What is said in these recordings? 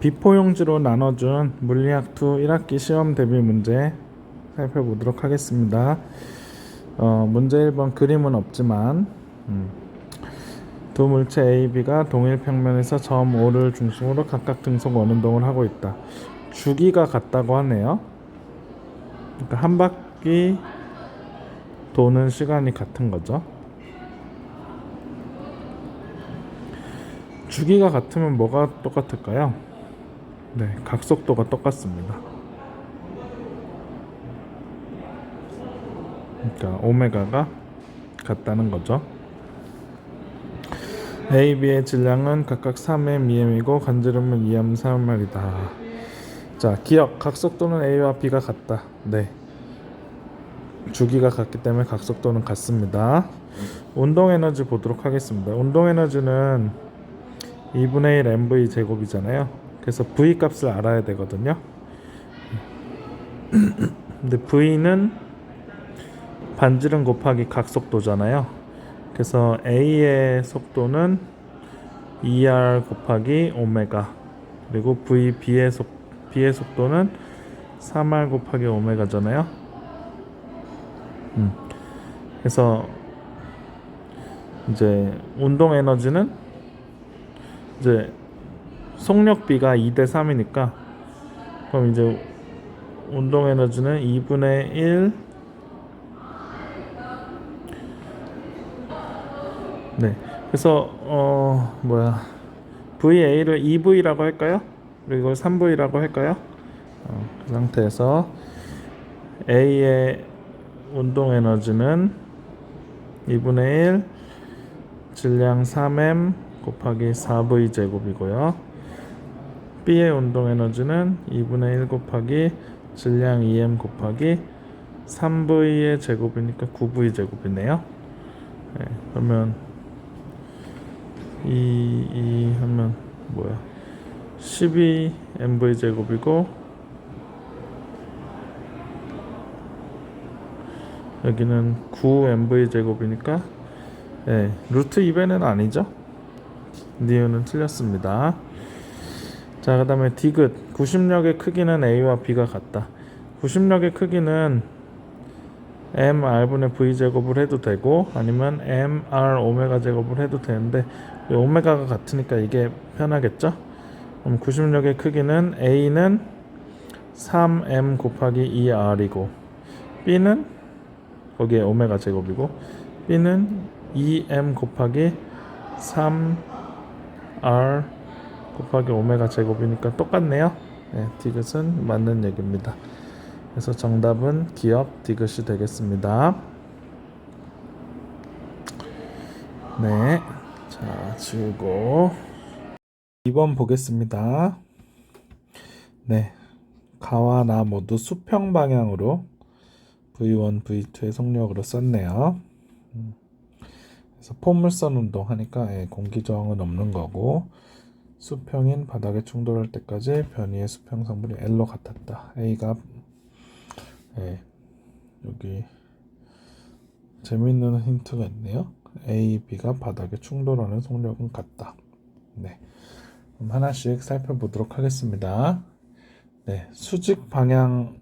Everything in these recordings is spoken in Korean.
비포용지로 나눠준 물리학 2 1학기 시험 대비 문제 살펴보도록 하겠습니다. 문제 1번 그림은 없지만 두 물체 A, B가 동일 평면에서 점 O를 중심으로 각각 등속 원운동을 하고 있다. 주기가 같다고 하네요. 그러니까 한 바퀴 도는 시간이 같은 거죠. 주기가 같으면 뭐가 똑같을까요? 네, 각속도가 똑같습니다. 그러니까 오메가가 같다는 거죠. A, B의 질량은 각각 3m, 2m이고 간지름은 2m, 3m이다. 자, 기억, 각속도는 A와 B가 같다. 네, 주기가 같기 때문에 각속도는 같습니다. 운동에너지 보도록 하겠습니다. 운동에너지는 2분의 1 mv 제곱이잖아요. 그래서 V 값을 알아야 되거든요. 근데 V는 반지름 곱하기 각속도잖아요. 그래서 A의 속도는 2r 곱하기 오메가, 그리고 B의 속도는 3r 곱하기 오메가잖아요. 그래서 이제 운동 에너지는 이제 속력 B가 2대 3이니까 그럼 이제 운동 에너지는 2분의 1 네, 그래서 VA를 2V라고 할까요? 그리고 3V라고 할까요? 그 상태에서 A의 운동 에너지는 2분의 1 질량 3m 곱하기 4V 제곱이고요. B의 운동 에너지는 2분의 1 곱하기 질량 2m 곱하기 3V의 제곱이니까 9V 제곱이네요. 네, 그러면 이 하면 뭐야? 12mv 제곱이고 여기는 9mv 제곱이니까 네, 루트 2배는 아니죠? 니은은 틀렸습니다. 자, 그 다음에 디귿, 구심력의 크기는 A와 B가 같다. 구심력의 크기는 mr분의 v제곱을 해도 되고 아니면 mr 오메가 제곱을 해도 되는데 오메가가 같으니까 이게 편하겠죠? 그럼 구심력의 크기는 A는 3m 곱하기 2r이고 B는 거기에 오메가 제곱이고 B는 2m 곱하기 3r 곱하기 오메가 제곱이니까 똑같네요. 네, 디귿은 맞는 얘기입니다. 그래서 정답은 기억 디귿이 되겠습니다. 네, 자, 지우고 2번 보겠습니다. 네, 가와 나 모두 수평 방향으로 V1, V2의 속력으로 썼네요. 그래서 포물선 운동 하니까 공기 저항은 없는 거고 수평인 바닥에 충돌할 때까지 변이의 수평 성분이 L로 같았다. A가 여기 재미있는 힌트가 있네요. A, B가 바닥에 충돌하는 속력은 같다. 네, 그럼 하나씩 살펴보도록 하겠습니다. 네, 수직 방향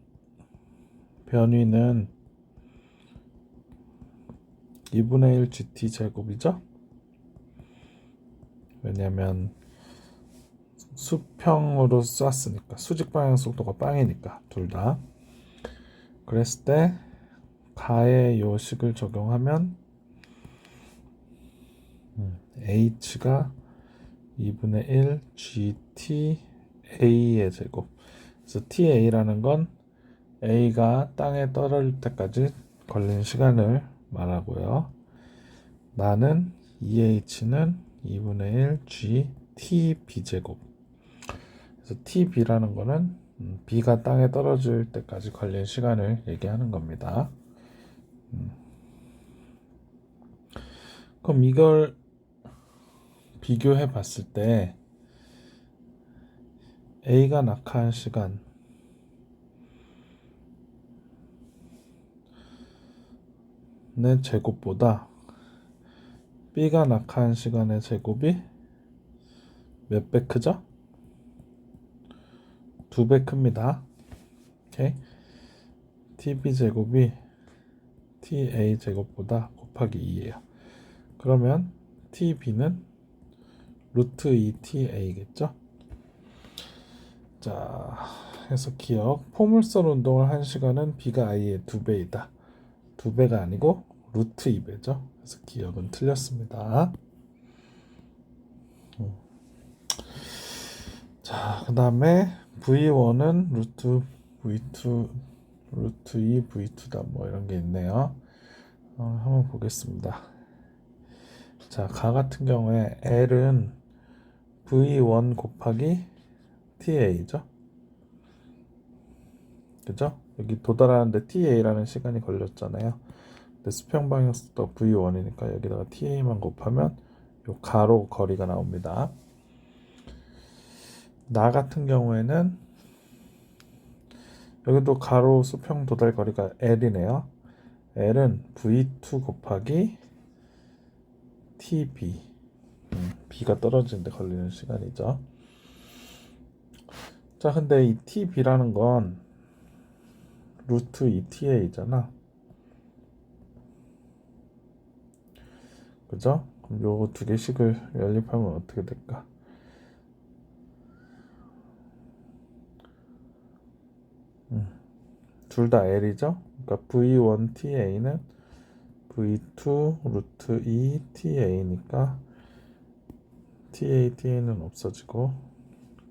변위는 2분의 1 GT 제곱이죠. 왜냐면 수평으로 쐈으니까 수직 방향 속도가 빵이니까 둘 다. 그랬을 때 가의 요식을 적용하면 H가 2분의 1 GT A의 제곱. 그래서 TA라는 건 A가 땅에 떨어질 때까지 걸린 시간을 말하고요. 나는 EH는 2분의 1 GTB 제곱. 그래서 TB라는 거는 B가 땅에 떨어질 때까지 걸린 시간을 얘기하는 겁니다. 그럼 이걸 비교해 봤을 때 A가 낙하한 시간의 제곱보다 B가 낙하한 시간의 제곱이 몇 배 크죠? 2배 큽니다. 오케이. tb 제곱이 ta 제곱보다 곱하기 2예요. 그러면 tb는 루트 2ta겠죠? 자, 해서 기억. 포물선 운동을 1시간은 b가 i의 2배이다. 2배가 아니고 루트 2배죠. 그래서 기억은 틀렸습니다. 자, 그 다음에 v1은 루트 v2 루트 2 v2다 뭐 이런 게 있네요. 한번 보겠습니다. 자, 가 같은 경우에 L은 v1 곱하기 ta죠. 그죠? 여기 도달하는데 ta라는 시간이 걸렸잖아요. 근데 수평방향도 v1이니까 여기다가 ta만 곱하면 요 가로 거리가 나옵니다. 나 같은 경우에는 여기도 가로 수평 도달 거리가 L이네요. L은 V2 곱하기 TB. B가 떨어지는데 걸리는 시간이죠. 자, 근데 이 TB라는 건 루트 2TA잖아. 그죠? 그럼 요거 두 개씩을 연립하면 어떻게 될까? 둘 다 L이죠? 그러니까 V1TA는 V2 루트 2TA니까 TA는 없어지고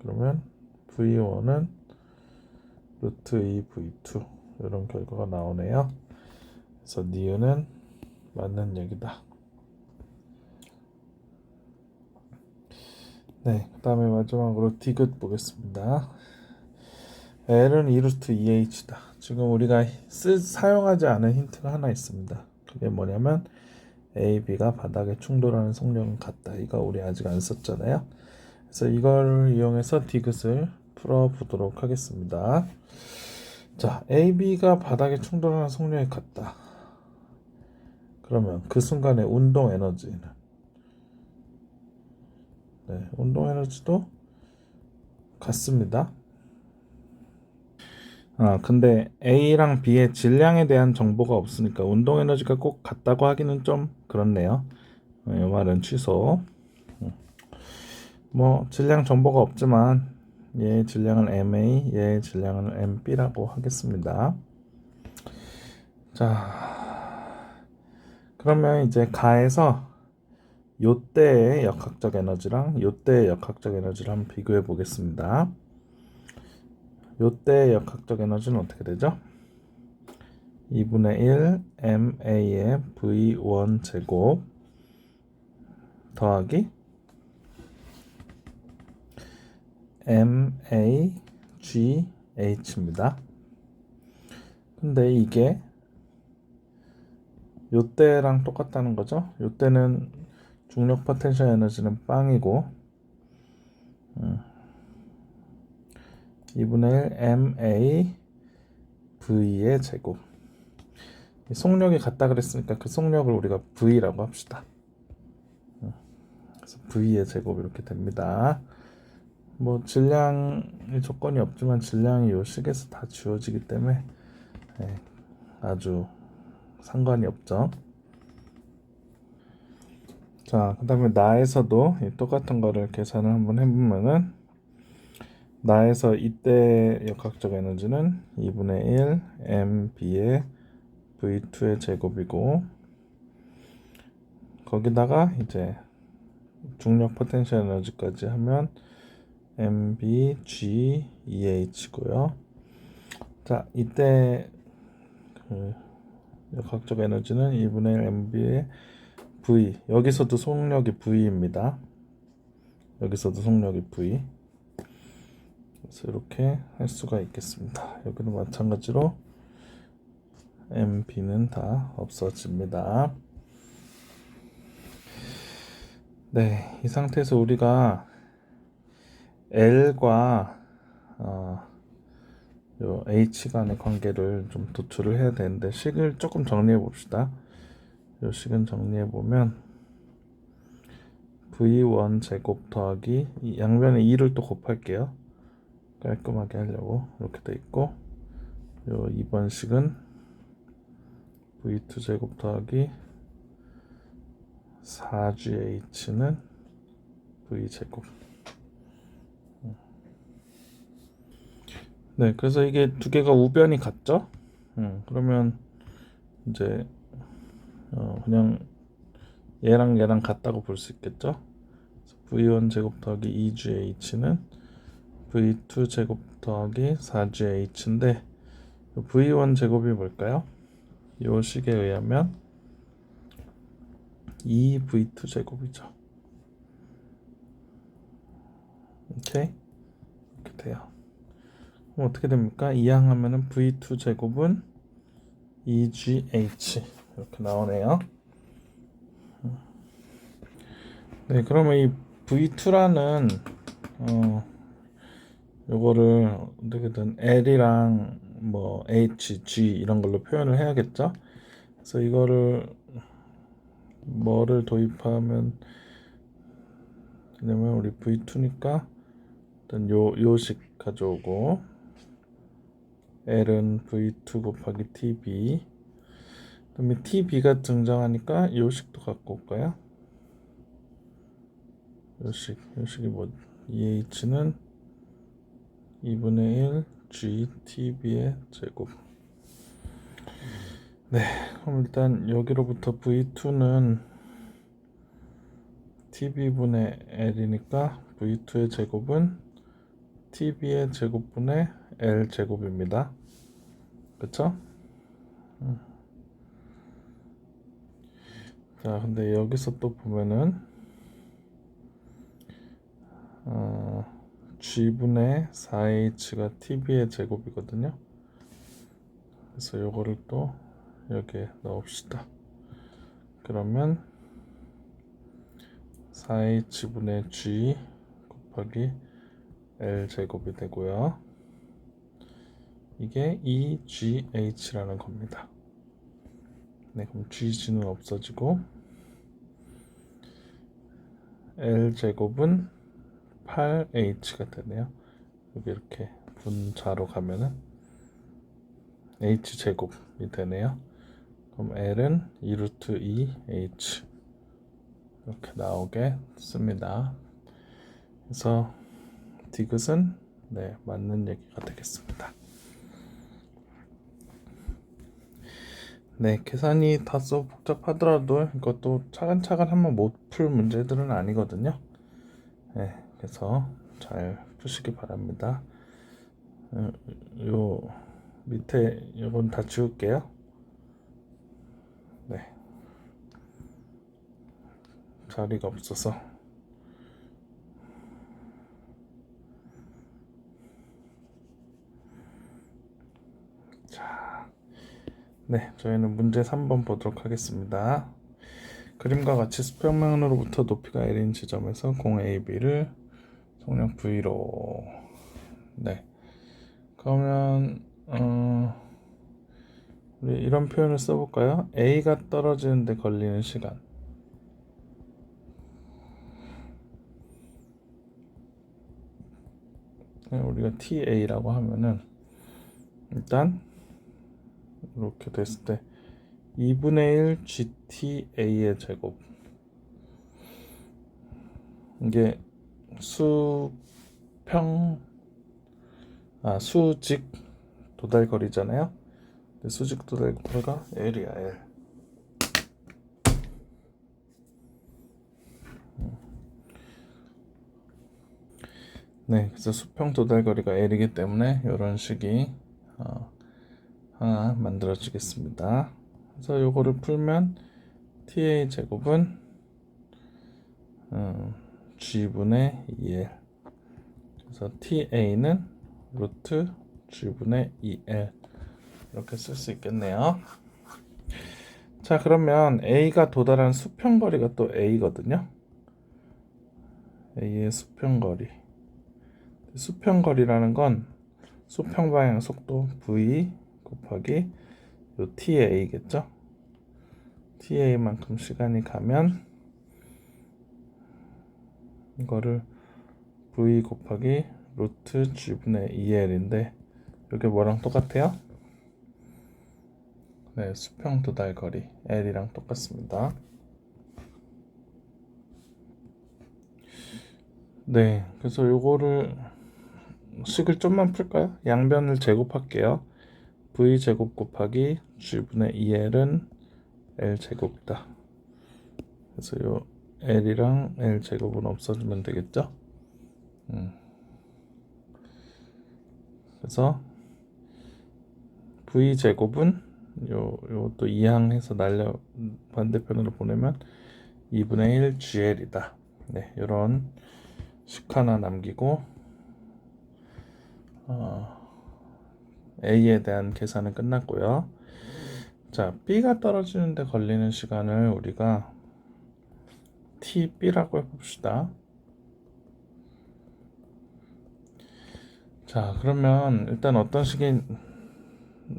그러면 V1은 루트 2V2 이런 결과가 나오네요. 그래서 니은은 맞는 얘기다. 네, 그 다음에 마지막으로 디귿 보겠습니다. L은 2루트 2H다. 지금 우리가 사용하지 않은 힌트가 하나 있습니다. 그게 뭐냐면 A, B가 바닥에 충돌하는 속력은 같다. 이거 우리 아직 안 썼잖아요. 그래서 이걸 이용해서 디귿을 풀어보도록 하겠습니다. 자, A, B가 바닥에 충돌하는 속력이 같다. 그러면 그 순간의 운동 에너지는 운동 에너지도 같습니다. 근데 A랑 B의 질량에 대한 정보가 없으니까 운동 에너지가 꼭 같다고 하기는 좀 그렇네요. 이 말은 취소. 뭐 질량 정보가 없지만 얘의 질량은 MA, 얘의 질량은 MB라고 하겠습니다. 자, 그러면 이제 가에서 요때의 역학적 에너지랑 요때의 역학적 에너지를 한번 비교해 보겠습니다. 요때의 역학적 에너지는 어떻게 되죠? 2분의 1 MA의 V1 제곱 더하기 MAGH입니다. 근데 이게 요때랑 똑같다는 거죠. 요때는 중력 포텐셜 에너지는 빵이고 2분의 1 MA V의 제곱. 속력이 같다 그랬으니까 그 속력을 우리가 V라고 합시다. 그래서 V의 제곱 이렇게 됩니다. 뭐 질량의 조건이 없지만 질량이 요 식에서 다 주어지기 때문에 아주 상관이 없죠. 자, 그 다음에 나에서도 똑같은 거를 계산을 한번 해보면은 나에서 이때 역학적 에너지는 2분의 1 MB의 V2의 제곱이고 거기다가 이제 중력 포텐셜 에너지까지 하면 MBG2H고요. 자, 이때 그 역학적 에너지는 2분의 1 MB의 V. 여기서도 속력이 V입니다. 여기서도 속력이 V. 그래서 이렇게 할 수가 있겠습니다. 여기는 마찬가지로 MB는 다 없어집니다. 네, 이 상태에서 우리가 L과 요 H 간의 관계를 좀 도출을 해야 되는데 식을 조금 정리해 봅시다. 요 식은 정리해 보면 V1 제곱 더하기 이 양변에 2를 또 곱할게요. 깔끔하게 하려고 이렇게 돼 있고, 요 2번식은 v2 제곱 더하기 4gh는 v 제곱. 네, 그래서 이게 두 개가 우변이 같죠? 그러면 이제 그냥 얘랑 얘랑 같다고 볼 수 있겠죠? v1 제곱 더하기 2gh는 v2 제곱 더하기 4gh인데 v1 제곱이 뭘까요? 요 식에 의하면 2v2 제곱이죠. 오케이? 이렇게 돼요. 그럼 어떻게 됩니까? 이항하면은 v2 제곱은 2gh 이렇게 나오네요. 네, 그러면 이 v2라는 요거를 어떻게든 l이랑 뭐 h, g 이런 걸로 표현을 해야겠죠. 그래서 이거를 뭐를 도입하면 왜냐면 우리 v2니까 일단 요식 가져오고 l은 v2 곱하기 tb, 그다음에 tb가 등장하니까 요식도 갖고 올까요? 요식이 뭐 2h는 2분의 1 g tb의 제곱. 네, 그럼 일단 여기로부터 v2는 tb분의 l이니까 v2의 제곱은 tb의 제곱분의 l 제곱입니다. 그쵸? 자, 근데 여기서 또 보면은 g분의 4h가 tb의 제곱이거든요. 그래서 요거를 또 여기에 넣읍시다. 그러면 4h분의 g 곱하기 l 제곱이 되고요. 이게 2gh라는 겁니다. 네, 그럼 g는 없어지고 l 제곱은 8h가 되네요. 여기 이렇게 분자로 가면은 h 제곱이 되네요. 그럼 l은 2루트 2h 이렇게 나오게 씁니다. 그래서 디귿은 네, 맞는 얘기가 되겠습니다. 네, 계산이 다소 복잡하더라도 이것도 차근차근 하면 못 풀 문제들은 아니거든요. 네, 그래서 잘 푸시기 바랍니다. 요 밑에 요건 다 지울게요. 네, 자리가 없어서. 자, 네, 저희는 문제 3번 보도록 하겠습니다. 그림과 같이 수평면으로부터 높이가 L인 지점에서 공 AB를 속력 V로. 네, 그러면 우리 이런 표현을 써볼까요? A가 떨어지는데 걸리는 시간. 우리가 TA라고 하면은 일단 이렇게 됐을 때 2분의 1 GTA의 제곱. 이게 수직 도달거리잖아요. 수직 도달거리가 L이야, L. 네, 그래서 수평 도달거리가 L이기 때문에 이런 식이 하나 만들어지겠습니다. 그래서 요거를 풀면 TA 제곱은 G분의 2L. 그래서 TA는 루트 G분의 2L 이렇게 쓸 수 있겠네요. 자, 그러면 A가 도달한 수평거리가 또 A거든요. A의 수평거리. 수평거리라는 건 수평방향 속도 V 곱하기 요 TA겠죠. TA만큼 시간이 가면 이거를 V 곱하기 루트 g분의 2l인데 이게 뭐랑 똑같아요? 네, 수평 도달 거리 l이랑 똑같습니다. 네, 그래서 요거를 식을 좀만 풀까요? 양변을 제곱할게요. v 제곱 곱하기 g분의 2l은 l 제곱이다. 그래서 요 l이랑 l 제곱은 없어지면 되겠죠? 그래서 v 제곱은 요것도 이항해서 날려 반대편으로 보내면 2분의 1 gl이다. 네, 이런 식 하나 남기고 A에 대한 계산은 끝났고요. 자, B가 떨어지는데 걸리는 시간을 우리가 TB라고 해봅시다. 자, 그러면 일단 어떤 식이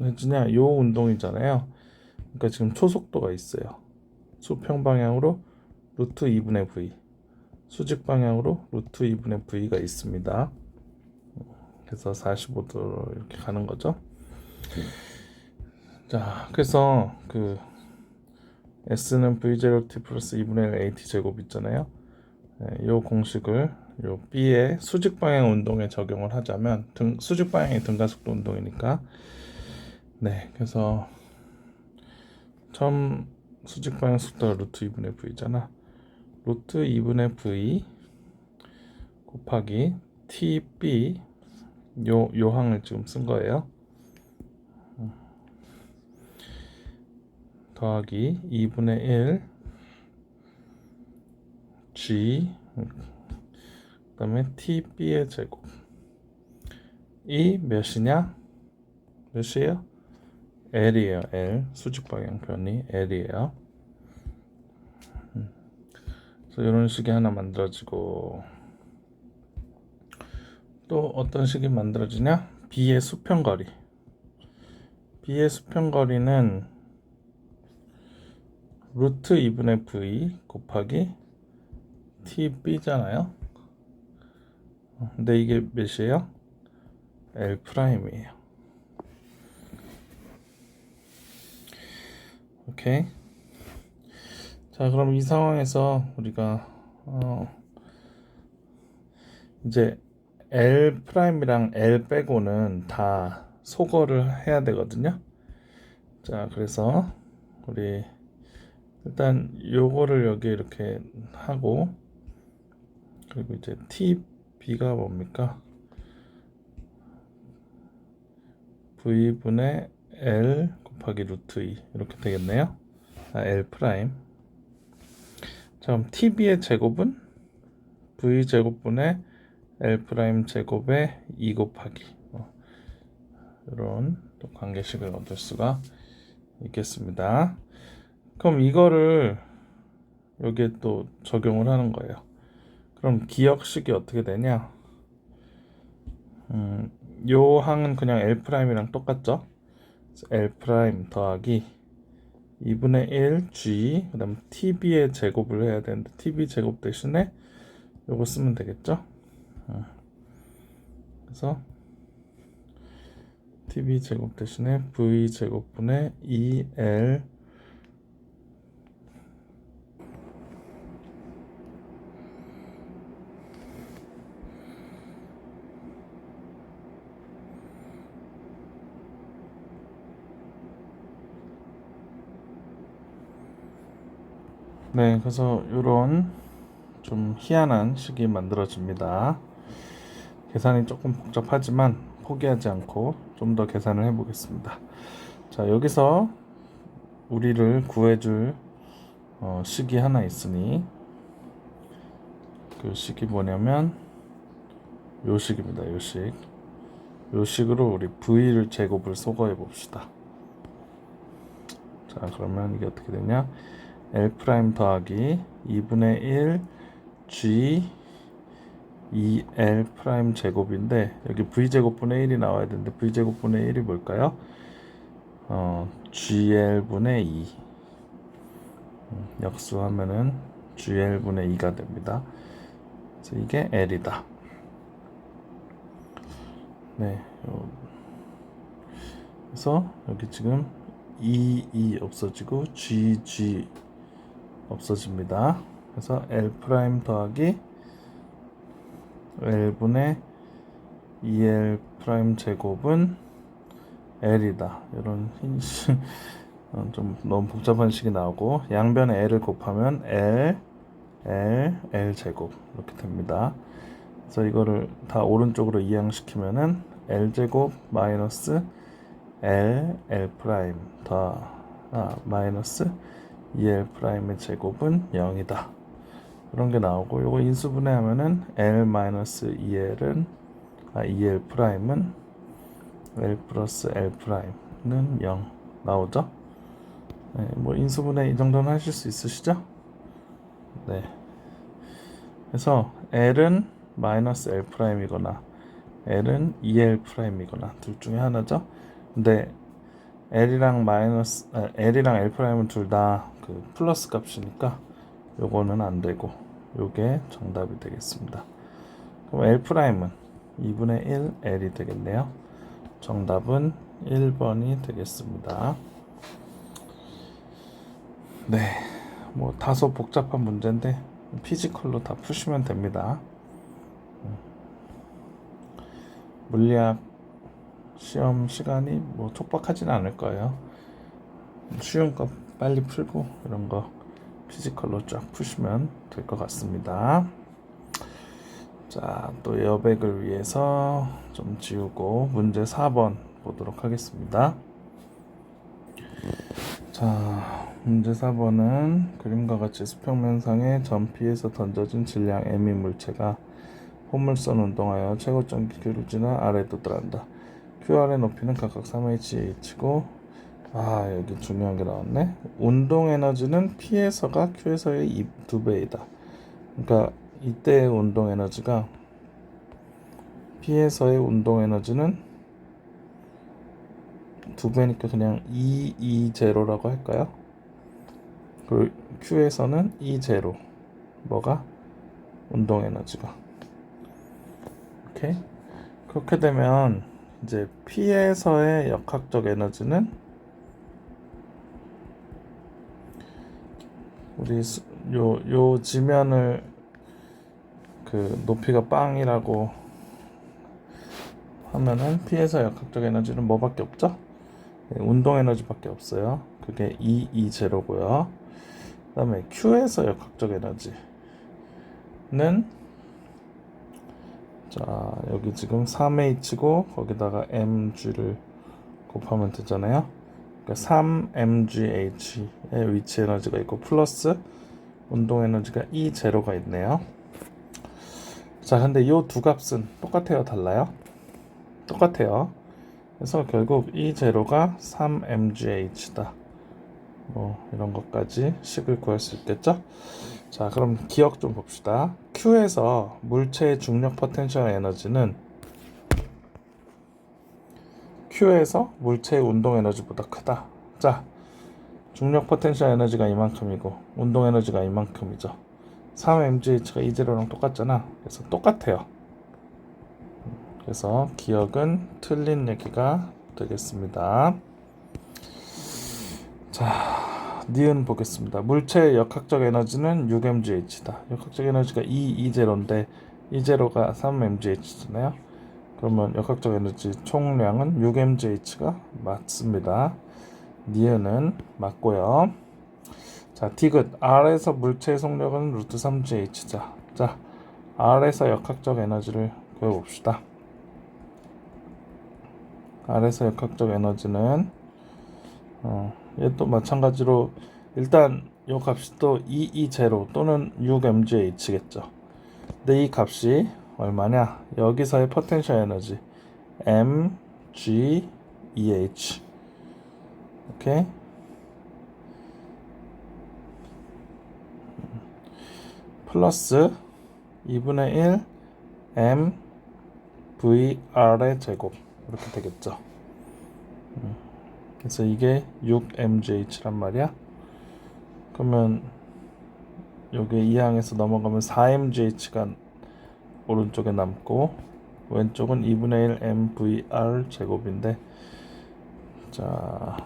해지냐? 요 운동이잖아요. 그러니까 지금 초속도가 있어요. 수평 방향으로 루트 2분의 V, 수직 방향으로 루트 2분의 V가 있습니다. 그래서 45도로 이렇게 가는 거죠. 자, 그래서 그 S는 V0t 플러스 2분의 1 AT 제곱 있잖아요. 이 공식을 요 B의 수직 방향 운동에 적용을 하자면 수직 방향이 등가속도 운동이니까 네, 그래서 처음 수직 방향 속도가 루트 2분의 V잖아. 루트 2분의 V 곱하기 TB 요 항을 지금 쓴 거예요. 더하기 2분의 1 G 그 다음에 TB의 제곱 이 몇이냐? 몇이에요? L이에요. L 수직 방향편이 L이에요. 그래서 이런 식이 하나 만들어지고 또 어떤 식이 만들어지냐? B의 수평거리 B의 수평거리는 루트 2분의 V 곱하기 TB잖아요. 근데 이게 몇이에요? L 프라임이에요. 오케이. 자, 그럼 이 상황에서 우리가 이제 L 프라임이랑 L 빼고는 다 소거를 해야 되거든요. 자, 그래서 우리 일단 요거를 여기 이렇게 하고 그리고 이제 TB가 뭡니까? V분의 L 곱하기 루트 2 이렇게 되겠네요. L 프라임. 자, 그럼 TB의 제곱은 V 제곱분의 L 프라임 제곱의 2 곱하기 이런 또 관계식을 얻을 수가 있겠습니다. 그럼 이거를 여기에 또 적용을 하는 거예요. 그럼 기억식이 어떻게 되냐? 요 항은 그냥 L 프라임이랑 똑같죠? L 프라임 더하기 2분의 1 G 그다음 TB의 제곱을 해야 되는데 TB 제곱 대신에 요거 쓰면 되겠죠? 그래서 TB 제곱 대신에 V 제곱분의 2L 네, 그래서 이런 좀 희한한 식이 만들어집니다. 계산이 조금 복잡하지만 포기하지 않고 좀 더 계산을 해보겠습니다. 자, 여기서 우리를 구해줄 식이 하나 있으니 그 식이 뭐냐면 요 식입니다. 요 식. 요 식으로 우리 V를 제곱을 소거해 봅시다. 자, 그러면 이게 어떻게 되냐? L 프라임 더하기 2분의 1 G 2L 프라임 제곱인데 여기 V 제곱분의 1이 나와야 되는데 V 제곱분의 1이 뭘까요? GL분의 2 역수하면은 GL분의 2가 됩니다. 그래서 이게 L이다. 네, 그래서 여기 지금 E 없어지고 G 없어집니다. 그래서 L 프라임 더하기 L분의 2L 프라임 제곱은 L이다. 이런 좀 너무 복잡한 식이 나오고 양변에 L을 곱하면 L 제곱 이렇게 됩니다. 그래서 이거를 다 오른쪽으로 이항시키면은 L 제곱 마이너스 L 프라임 마이너스 2L 프라임의 제곱은 0이다. 그런 게 나오고 요거 인수분해하면은 L 마이너스 2L 프라임은 L 플러스 L 프라임은 0 나오죠? 네, 뭐 인수분해 이 정도는 하실 수 있으시죠? 네. 그래서 L은 마이너스 L 프라임이거나 L은 2L 프라임이거나 둘 중에 하나죠. 근데 L이랑 L 프라임은 둘 다 그 플러스 값이니까 요거는 안 되고 요게 정답이 되겠습니다. 그럼 L 프라임은 2분의 1 L이 되겠네요. 정답은 1번이 되겠습니다. 네, 뭐 다소 복잡한 문제인데 피지컬로 다 푸시면 됩니다. 물리학 시험 시간이 뭐 촉박하진 않을 거예요. 쉬운 거 빨리 풀고 이런 거 피지컬로 쫙 푸시면 될 것 같습니다. 자, 또 여백을 위해서 좀 지우고 문제 4번 보도록 하겠습니다. 자, 문제 4번은 그림과 같이 수평면상에 점 P에서 던져진 질량 M의 물체가 포물선 운동하여 최고점 Q를 지나 아래에 도달한다. QR의 높이는 각각 3h고 여기 중요한 게 나왔네. 운동 에너지는 P에서가 Q에서의 2배이다. 그러니까 이때의 운동 에너지가 P에서의 운동 에너지는 2배니까 그냥 E0라고 할까요? 그리고 Q에서는 E0 뭐가? 운동 에너지가. 오케이? 그렇게 되면 이제 P에서의 역학적 에너지는 우리 요 지면을 그 높이가 빵이라고 하면은 P에서 역학적 에너지는 뭐밖에 없죠? 네, 운동 에너지밖에 없어요. 그게 E0고요. 그 다음에 Q에서 역학적 에너지는 자, 여기 지금 3h고 거기다가 mg를 곱하면 되잖아요. 그러니까 3mgh의 위치 에너지가 있고 플러스 운동 에너지가 E0가 있네요. 자, 근데 이 두 값은 똑같아요, 달라요? 똑같아요. 그래서 결국 E0가 3mgh다. 뭐 이런 것까지 식을 구할 수 있겠죠? 자, 그럼 기억 좀 봅시다. Q에서 물체의 중력 포텐셜 에너지는 Q에서 물체의 운동 에너지보다 크다. 자, 중력 포텐셜 에너지가 이만큼이고 운동 에너지가 이만큼이죠. 3mgh가 E0랑 똑같잖아. 그래서 똑같아요. 그래서 기억은 틀린 얘기가 되겠습니다. 자, 니은 보겠습니다. 물체의 역학적 에너지는 6mgh다. 역학적 에너지가 E0인데 E0가 3mgh잖아요. 그러면 역학적 에너지 총량은 6mgh가 맞습니다. 니은은 맞고요. 자, 디귿 R에서 물체의 속력은 루트 3gh. 자, R에서 역학적 에너지를 구해봅시다. R에서 역학적 에너지는 얘도 마찬가지로 일단 이 값이 또 E0 또는 6mgh겠죠. 근데 이 값이 얼마냐? 여기서의 포텐셜 에너지 mgeh 오케이? 플러스 2분의 1 m vr의 제곱 이렇게 되겠죠. 그래서 이게 6mgh란 말이야. 그러면 여기 이항에서 넘어가면 4mgh가 오른쪽에 남고 왼쪽은 2분의 1 mvr 제곱인데, 자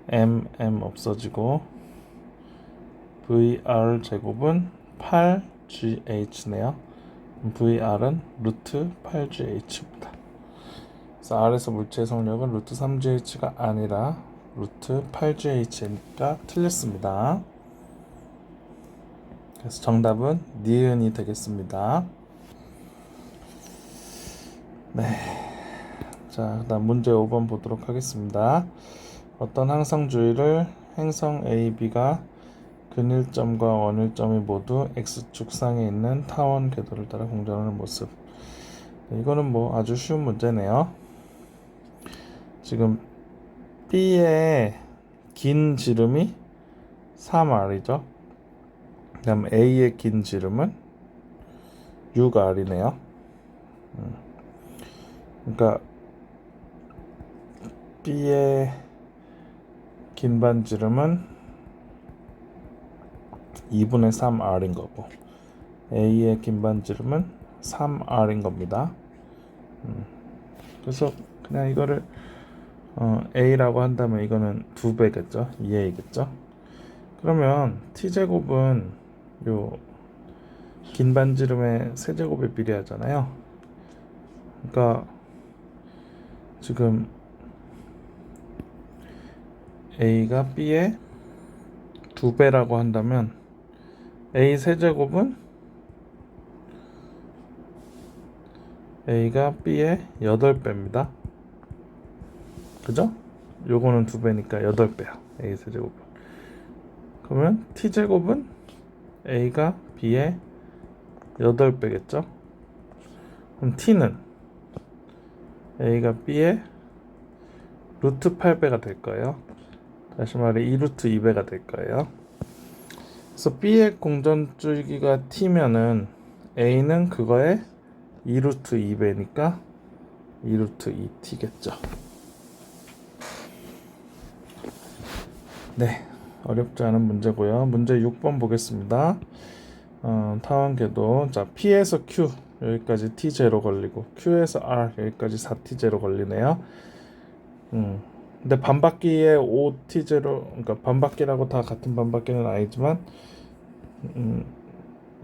m 없어지고 vr 제곱은 8gh네요. vr은 루트 8gh입니다. 그래서 R에서 물체의 성력은 루트 3gh가 아니라 루트 8gh니까 틀렸습니다. 그래서 정답은 니은이 되겠습니다. 네. 자, 그다음 문제 5번 보도록 하겠습니다. 어떤 항상주의를 행성 A, B가 근일점과 원일점이 모두 x축 상에 있는 타원 궤도를 따라 공전하는 모습. 네, 이거는 뭐 아주 쉬운 문제네요. 지금 B의 긴 지름이 3R이죠. 그 다음 A의 긴 지름은 6R이네요. 그러니까 B의 긴 반지름은 2분의 3R인 거고, A의 긴 반지름은 3R인 겁니다. 그래서 그냥 이거를 A라고 한다면 이거는 2배겠죠. 2A겠죠. 그러면 T제곱은 요 긴 반지름의 세제곱에 비례하잖아요. 그러니까 지금 A가 B의 2배라고 한다면 A 세제곱은 A가 B의 8배입니다. 그죠? 요거는 2배니까 8배야. A 세제곱은. 그러면 T제곱은 A가 B의 8배겠죠? 그럼 T는 A가 B의 루트 8배가 될 거예요. 다시 말해 2루트 2배가 될 거예요. 그래서 B의 공전줄기가 T면은 A는 그거의 2루트 2배니까 2루트 2T겠죠. 네, 어렵지 않은 문제고요. 문제 6번 보겠습니다. 타원궤도, 자 P에서 Q 여기까지 T0 걸리고 Q에서 R 여기까지 4T0 걸리네요. 근데 반바퀴에 5T0, 그러니까 반바퀴라고 다 같은 반바퀴는 아니지만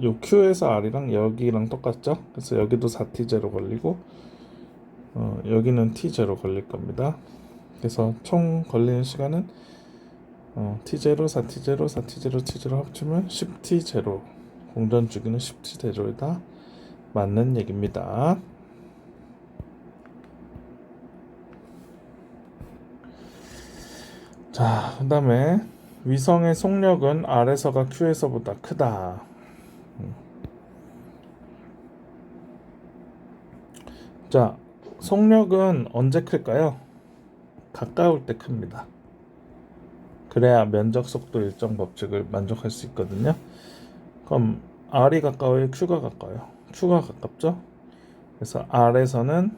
요 Q에서 R이랑 여기랑 똑같죠? 그래서 여기도 4T0 걸리고 여기는 T0 걸릴 겁니다. 그래서 총 걸리는 시간은 T0, 4T0, 4T0, T0 합치면 10T0. 공전 주기는 10T0이다. 맞는 얘기입니다. 자, 그 다음에 위성의 속력은 R에서가 Q에서보다 크다. 자, 속력은 언제 클까요? 가까울 때 큽니다. 그래야 면적 속도 일정 법칙을 만족할 수 있거든요. 그럼 R이 가까워요? Q가 가까워요? Q가 가깝죠? 그래서 R에서는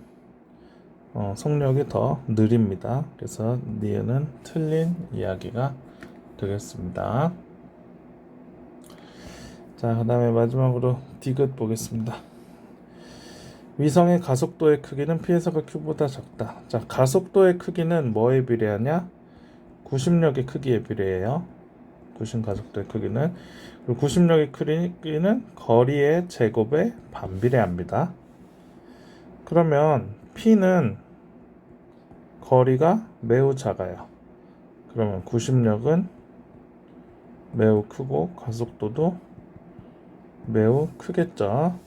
속력이 더 느립니다. 그래서 니은은 틀린 이야기가 되겠습니다. 자, 그 다음에 마지막으로 디귿 보겠습니다. 위성의 가속도의 크기는 P에서가 Q보다 작다. 자, 가속도의 크기는 뭐에 비례하냐? 구심력의 크기에 비례해요. 구심 가속도의 크기는. 그리고 구심력의 크기는 거리의 제곱에 반비례합니다. 그러면 P는 거리가 매우 작아요. 그러면 구심력은 매우 크고 가속도도 매우 크겠죠.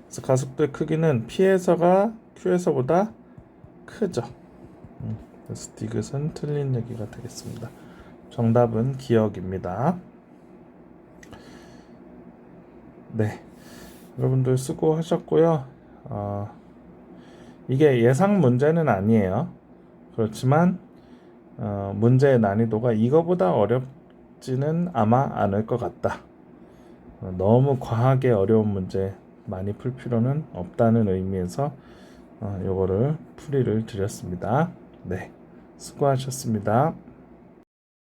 그래서 가속도의 크기는 P에서가 Q에서보다 크죠. 그래서 디귿은 틀린 얘기가 되겠습니다. 정답은 기억입니다. 네, 여러분들 수고하셨고요. 이게 예상 문제는 아니에요. 그렇지만 문제의 난이도가 이거보다 어렵지는 아마 않을 것 같다. 너무 과하게 어려운 문제 많이 풀 필요는 없다는 의미에서 요거를 풀이를 드렸습니다. 네, 수고하셨습니다.